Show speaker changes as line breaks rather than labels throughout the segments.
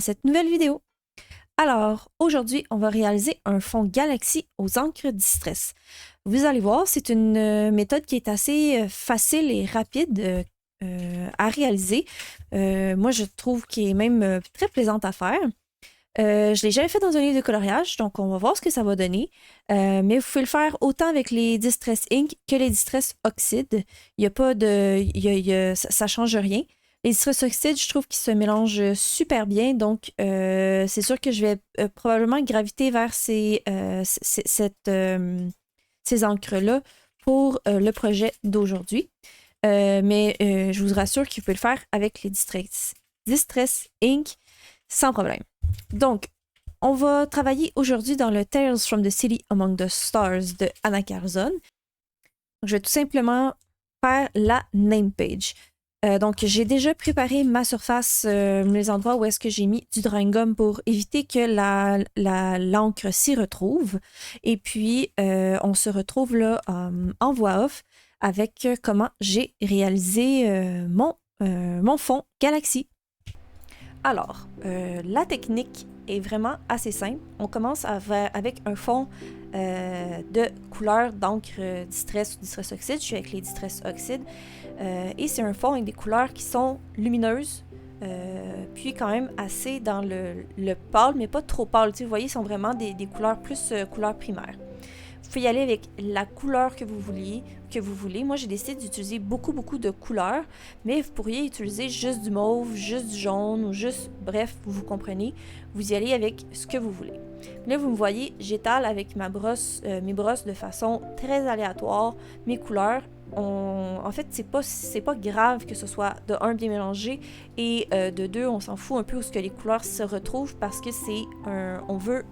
dans cette nouvelle vidéo. Alors, aujourd'hui, on va réaliser un fond Galaxy aux encres Distress. Vous allez voir, c'est une méthode qui est assez facile et rapide à réaliser. Moi, je trouve qu'elle est même très plaisante à faire. Je ne l'ai jamais fait dans un livre de coloriage, donc on va voir ce que ça va donner. Mais vous pouvez le faire autant avec les Distress Ink que les Distress Oxide. Il y a pas de. Ça ne change rien. Les Distress Oxide, je trouve qu'ils se mélangent super bien, donc c'est sûr que je vais probablement graviter vers ces encres-là pour le projet d'aujourd'hui. Mais je vous rassure que vous pouvez le faire avec les Distress Ink sans problème. Donc, on va travailler aujourd'hui dans le Tales from the City Among the Stars de Anna Carzon. Je vais tout simplement faire la name page. Donc, j'ai déjà préparé ma surface, les endroits où est-ce que j'ai mis du drawing gum pour éviter que l'encre s'y retrouve. Et puis, on se retrouve là en voix off avec comment j'ai réalisé mon fond Galaxy. Alors, la technique est vraiment assez simple. On commence avec un fond de couleur d'encre Distress ou Distress Oxide. Je suis avec les Distress Oxide. Et c'est un fond avec des couleurs qui sont lumineuses, puis quand même assez dans le pâle, mais pas trop pâle. Vous voyez, ils sont vraiment des couleurs plus couleurs primaires. Vous pouvez y aller avec la couleur que vous voulez. Moi, j'ai décidé d'utiliser beaucoup de couleurs, mais vous pourriez utiliser juste du mauve, juste du jaune, ou juste, bref, vous comprenez. Vous y allez avec ce que vous voulez. Là, vous me voyez, j'étale avec mes brosses de façon très aléatoire mes couleurs. En fait, c'est pas grave que ce soit de un bien mélangé et de deux, on s'en fout un peu où ce que les couleurs se retrouvent parce que on veut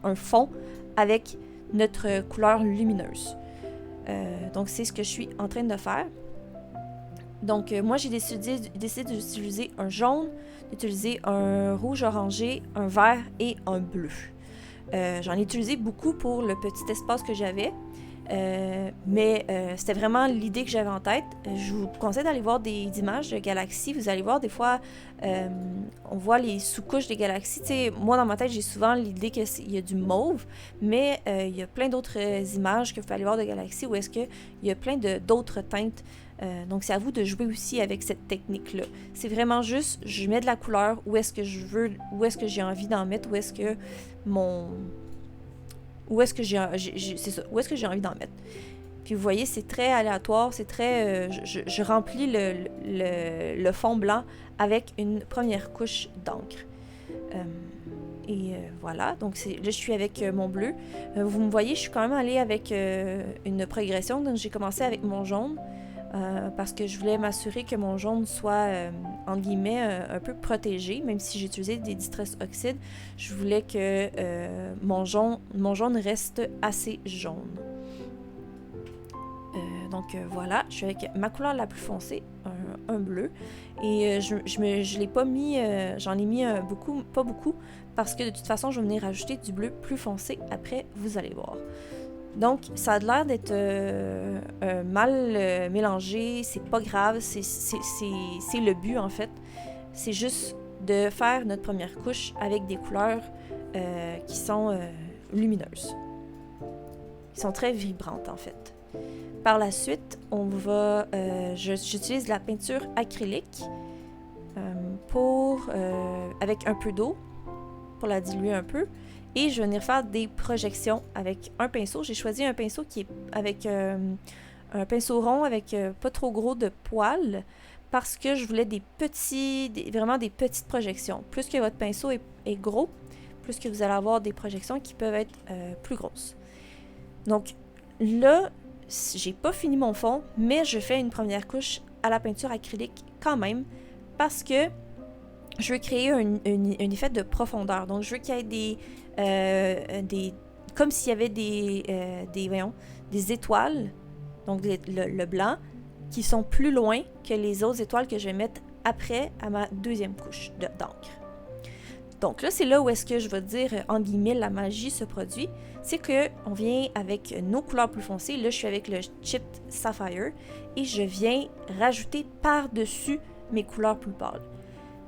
un fond avec notre couleur lumineuse. Donc, c'est ce que je suis en train de faire. Donc, moi, j'ai décidé d'utiliser un jaune, d'utiliser un rouge orangé, un vert et un bleu. J'en ai utilisé beaucoup pour le petit espace que j'avais. Mais c'était vraiment l'idée que j'avais en tête. Je vous conseille d'aller voir des images de galaxies. Vous allez voir des fois, on voit les sous-couches des galaxies. T'sais, moi, dans ma tête, j'ai souvent l'idée qu'il y a du mauve, mais il y a plein d'autres images que vous pouvez aller voir de galaxies où est-ce qu'il y a plein d'autres teintes. Donc, c'est à vous de jouer aussi avec cette technique-là. C'est vraiment juste, je mets de la couleur où est-ce que je veux, où est-ce que j'ai envie d'en mettre, où est-ce que où est-ce que j'ai envie d'en mettre. Puis vous voyez, c'est très aléatoire, c'est très... je remplis le fond blanc avec une première couche d'encre. Voilà, donc là je suis avec mon bleu. Vous me voyez, je suis quand même allée avec une progression, donc j'ai commencé avec mon jaune. Parce que je voulais m'assurer que mon jaune soit, entre guillemets, un peu protégé, même si j'ai utilisé des Distress Oxide, je voulais que mon jaune reste assez jaune. Donc voilà, je suis avec ma couleur la plus foncée, un bleu, et je l'ai pas mis, j'en ai mis pas beaucoup, parce que de toute façon, je vais venir rajouter du bleu plus foncé après, vous allez voir. Donc, ça a l'air d'être mal mélangé, c'est pas grave, c'est le but en fait. C'est juste de faire notre première couche avec des couleurs qui sont lumineuses. Qui sont très vibrantes en fait. Par la suite, j'utilise la peinture acrylique avec un peu d'eau pour la diluer un peu. Et je vais venir faire des projections avec un pinceau. J'ai choisi un pinceau qui est avec un pinceau rond avec pas trop gros de poils parce que je voulais vraiment des petites projections. Plus que votre pinceau est gros, plus que vous allez avoir des projections qui peuvent être plus grosses. Donc là, j'ai pas fini mon fond, mais je fais une première couche à la peinture acrylique quand même parce que je veux créer un effet de profondeur. Donc, je veux qu'il y ait comme s'il y avait des étoiles, donc le blanc, qui sont plus loin que les autres étoiles que je vais mettre après à ma deuxième couche d'encre. Donc là, c'est là où est-ce que je vais dire, en guillemets, la magie se produit. C'est qu'on vient avec nos couleurs plus foncées. Là, je suis avec le Chipped Sapphire et je viens rajouter par-dessus mes couleurs plus pâles.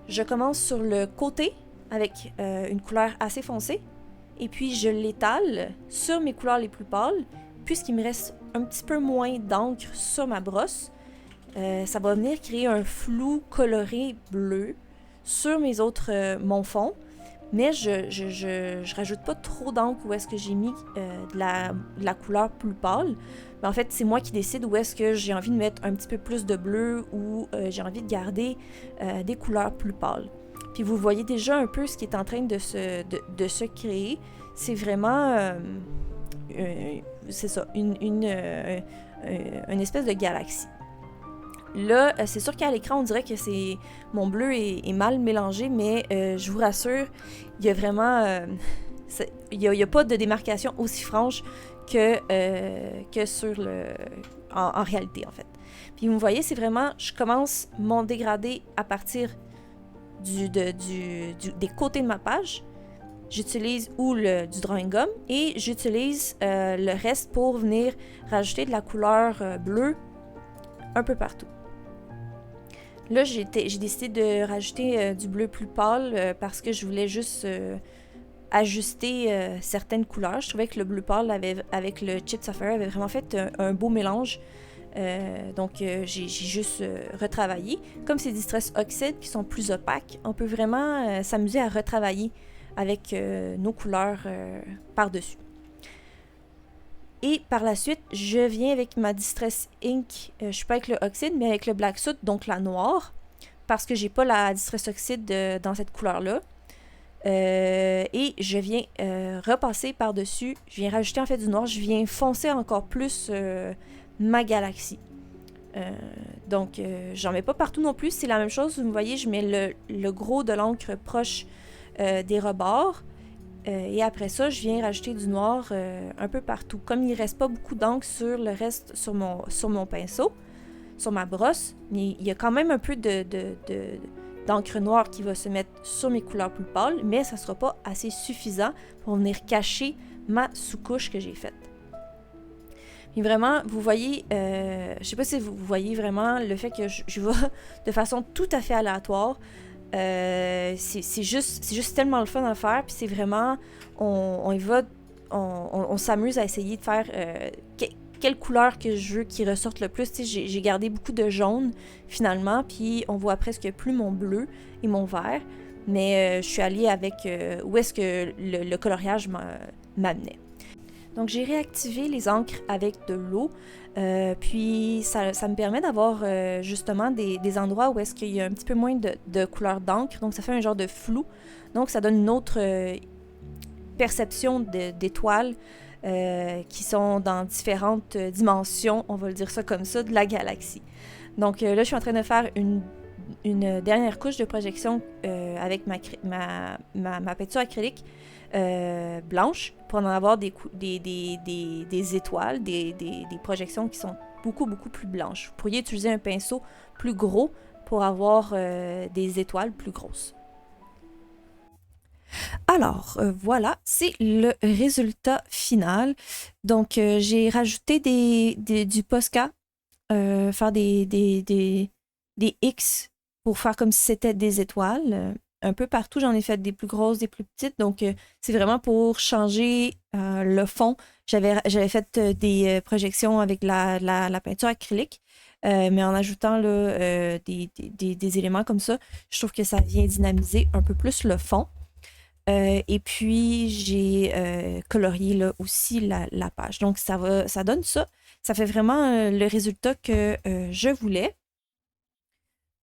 Je commence sur le côté avec une couleur assez foncée. Et puis, je l'étale sur mes couleurs les plus pâles, puisqu'il me reste un petit peu moins d'encre sur ma brosse. Ça va venir créer un flou coloré bleu sur mon fond. Mais je rajoute pas trop d'encre où est-ce que j'ai mis de la couleur plus pâle. Mais en fait, c'est moi qui décide où est-ce que j'ai envie de mettre un petit peu plus de bleu ou j'ai envie de garder des couleurs plus pâles. Puis vous voyez déjà un peu ce qui est en train de se créer. C'est vraiment, c'est ça, une espèce de galaxie. Là, c'est sûr qu'à l'écran, on dirait que mon bleu est mal mélangé, mais je vous rassure, il y a vraiment... il y a pas de démarcation aussi franche que sur en réalité, en fait. Puis vous voyez, c'est vraiment... Je commence mon dégradé à partir des côtés de ma page. J'utilise du drawing gum et j'utilise le reste pour venir rajouter de la couleur bleue un peu partout. Là, j'ai décidé de rajouter du bleu plus pâle parce que je voulais juste ajuster certaines couleurs. Je trouvais que le bleu pâle avec le Chipped Sapphire avait vraiment fait un beau mélange. Donc, j'ai juste retravaillé. Comme c'est des Distress Oxide qui sont plus opaques, on peut vraiment s'amuser à retravailler avec nos couleurs par-dessus. Et par la suite, je viens avec ma Distress Ink, je suis pas avec le Oxide, mais avec le Black Soot, donc la noire, parce que j'ai pas la Distress Oxide dans cette couleur-là. Et je viens repasser par-dessus, je viens rajouter en fait du noir, je viens foncer encore plus ma galaxie. Donc, j'en mets pas partout non plus, c'est la même chose, vous voyez, je mets le gros de l'encre proche des rebords. Et après ça, je viens rajouter du noir un peu partout. Comme il ne reste pas beaucoup d'encre sur le reste, sur mon pinceau, sur ma brosse, mais il y a quand même un peu d'encre noire qui va se mettre sur mes couleurs plus pâles, mais ça ne sera pas assez suffisant pour venir cacher ma sous-couche que j'ai faite. Mais vraiment, vous voyez, je ne sais pas si vous voyez vraiment le fait que je vais de façon tout à fait aléatoire. C'est juste tellement le fun à faire, puis c'est vraiment, on s'amuse à essayer de faire quelle couleur que je veux qui ressorte le plus. J'ai gardé beaucoup de jaune finalement, puis on voit presque plus mon bleu et mon vert, mais je suis allée avec où est-ce que le coloriage m'amenait. Donc j'ai réactivé les encres avec de l'eau, puis ça me permet d'avoir justement des endroits où est-ce qu'il y a un petit peu moins de couleur d'encre, donc ça fait un genre de flou, donc ça donne une autre perception d'étoiles qui sont dans différentes dimensions, on va le dire ça comme ça, de la galaxie. Donc là je suis en train de faire une dernière couche de projection avec ma peinture acrylique blanche pour en avoir des étoiles, des projections qui sont beaucoup plus blanches. Vous pourriez utiliser un pinceau plus gros pour avoir des étoiles plus grosses. Alors, voilà, c'est le résultat final. Donc, j'ai rajouté du Posca, faire des X pour faire comme si c'était des étoiles. Un peu partout, j'en ai fait des plus grosses, des plus petites. Donc, c'est vraiment pour changer le fond. J'avais fait des projections avec la peinture acrylique, mais en ajoutant là, des éléments comme ça, je trouve que ça vient dynamiser un peu plus le fond. Et puis, j'ai colorié là, aussi la page. Donc, ça donne ça. Ça fait vraiment le résultat que je voulais.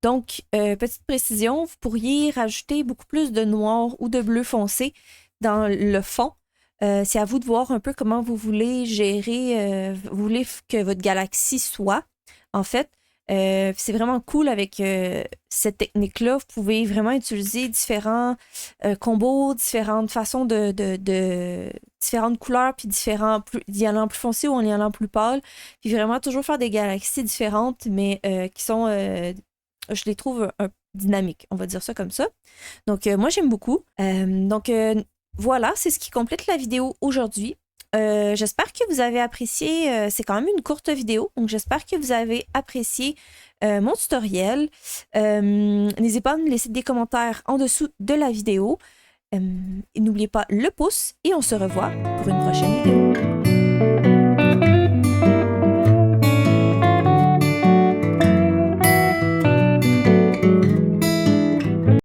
Donc, petite précision, vous pourriez rajouter beaucoup plus de noir ou de bleu foncé dans le fond. C'est à vous de voir un peu comment vous voulez gérer, vous voulez que votre galaxie soit. En fait, c'est vraiment cool avec cette technique-là. Vous pouvez vraiment utiliser différents combos, différentes façons différentes couleurs, puis y allant plus foncé ou en y allant plus pâle. Puis vraiment toujours faire des galaxies différentes, mais qui sont... je les trouve dynamiques, on va dire ça comme ça. Donc, moi, j'aime beaucoup. Voilà, c'est ce qui complète la vidéo aujourd'hui. J'espère que vous avez apprécié, c'est quand même une courte vidéo, donc j'espère que vous avez apprécié mon tutoriel. N'hésitez pas à me laisser des commentaires en dessous de la vidéo. N'oubliez pas le pouce et on se revoit pour une prochaine vidéo.